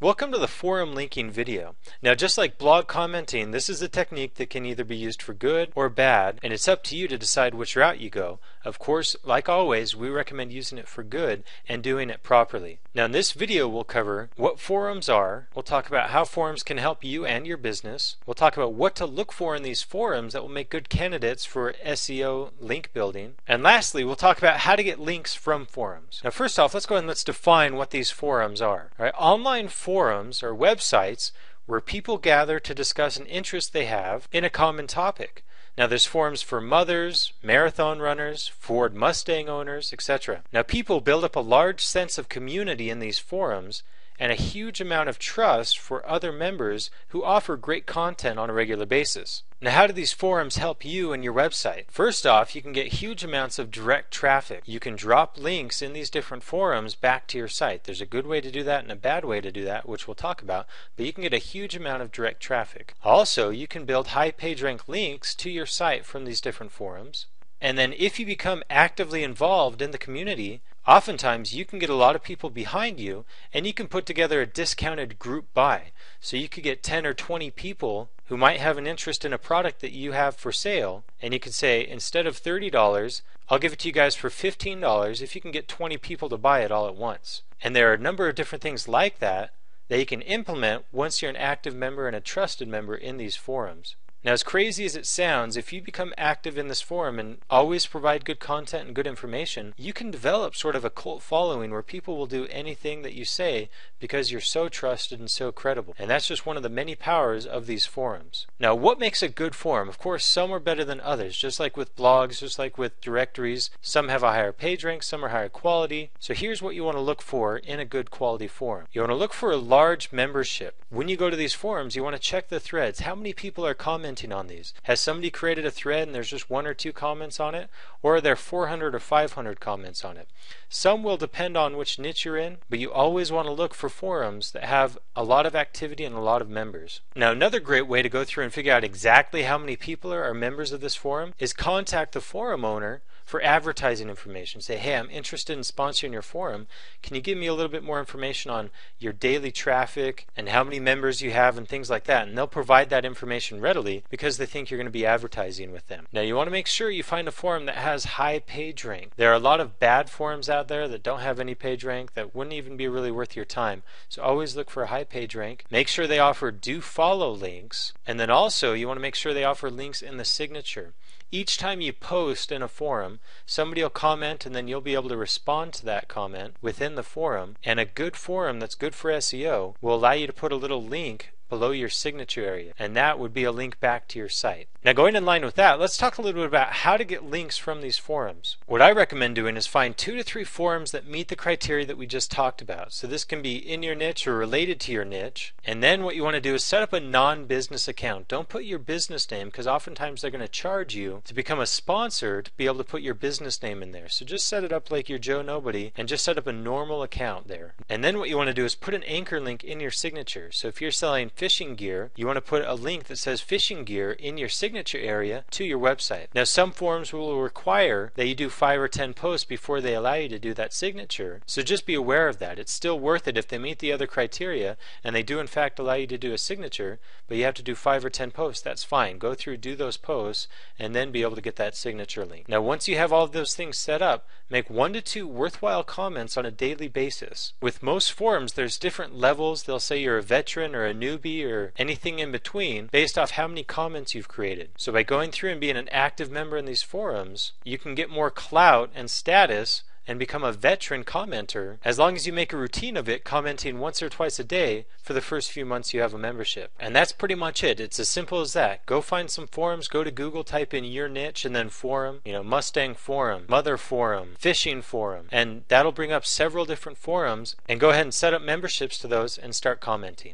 Welcome to the forum linking video. Now, just like blog commenting, this is a technique that can either be used for good or bad, and it's up to you to decide which route you go. Of course, like always, we recommend using it for good and doing it properly. Now, in this video, we'll cover what forums are. We'll talk about how forums can help you and your business. We'll talk about what to look for in these forums that will make good candidates for SEO link building. And lastly, we'll talk about how to get links from forums. Now, first off, let's go ahead and let's define what these forums are. All right, online forums are websites where people gather to discuss an interest they have in a common topic. Now, there's forums for mothers, marathon runners, Ford Mustang owners, etc. Now, people build up a large sense of community in these forums and a huge amount of trust for other members who offer great content on a regular basis. Now, how do these forums help you and your website? First off, you can get huge amounts of direct traffic. You can drop links in these different forums back to your site. There's a good way to do that and a bad way to do that, which we'll talk about, but you can get a huge amount of direct traffic. Also, you can build high PageRank links to your site from these different forums. And then if you become actively involved in the community, oftentimes you can get a lot of people behind you and you can put together a discounted group buy. So you could get 10 or 20 people who might have an interest in a product that you have for sale, and you could say, instead of $30, I'll give it to you guys for $15 if you can get 20 people to buy it all at once. And there are a number of different things like that that you can implement once you're an active member and a trusted member in these forums. Now, as crazy as it sounds, if you become active in this forum and always provide good content and good information, you can develop sort of a cult following where people will do anything that you say because you're so trusted and so credible. And that's just one of the many powers of these forums. Now, what makes a good forum? Of course, some are better than others. Just like with blogs, just like with directories, some have a higher page rank, some are higher quality. So here's what you want to look for in a good quality forum. You want to look for a large membership. When you go to these forums, you want to check the threads. How many people are commenting on these? Has somebody created a thread and there's just 1 or 2 comments on it, or are there 400 or 500 comments on it? Some will depend on which niche you're in, but you always want to look for forums that have a lot of activity and a lot of members. Now, another great way to go through and figure out exactly how many people are members of this forum is contact the forum owner for advertising information. Say, hey, I'm interested in sponsoring your forum. Can you give me a little bit more information on your daily traffic and how many members you have and things like that? And they'll provide that information readily because they think you're going to be advertising with them. Now, you want to make sure you find a forum that has high page rank. There are a lot of bad forums out there that don't have any page rank that wouldn't even be really worth your time. So always look for a high page rank. Make sure they offer do follow links. And then also you want to make sure they offer links in the signature. Each time you post in a forum, somebody will comment and then you'll be able to respond to that comment within the forum. And a good forum that's good for SEO will allow you to put a little link below your signature area, and that would be a link back to your site. Now, going in line with that, let's talk a little bit about how to get links from these forums. What I recommend doing is find 2 to 3 forums that meet the criteria that we just talked about. So this can be in your niche or related to your niche. And then what you want to do is set up a non-business account. Don't put your business name, because oftentimes they're going to charge you to become a sponsor to be able to put your business name in there. So just set it up like you're Joe Nobody and just set up a normal account there. And then what you want to do is put an anchor link in your signature. So if you're selling fishing gear, you want to put a link that says fishing gear in your signature area to your website. Now, some forums will require that you do 5 or 10 posts before they allow you to do that signature. So just be aware of that. It's still worth it if they meet the other criteria and they do in fact allow you to do a signature, but you have to do 5 or 10 posts. That's fine. Go through, do those posts, and then be able to get that signature link. Now, once you have all of those things set up, make 1 to 2 worthwhile comments on a daily basis. With most forums, there's different levels. They'll say you're a veteran or a newbie or anything in between based off how many comments you've created. So by going through and being an active member in these forums, you can get more clout and status and become a veteran commenter as long as you make a routine of it, commenting once or twice a day for the first few months you have a membership. And that's pretty much it. It's as simple as that. Go find some forums, go to Google, type in your niche and then forum, Mustang forum, mother forum, fishing forum, and that'll bring up several different forums, and go ahead and set up memberships to those and start commenting.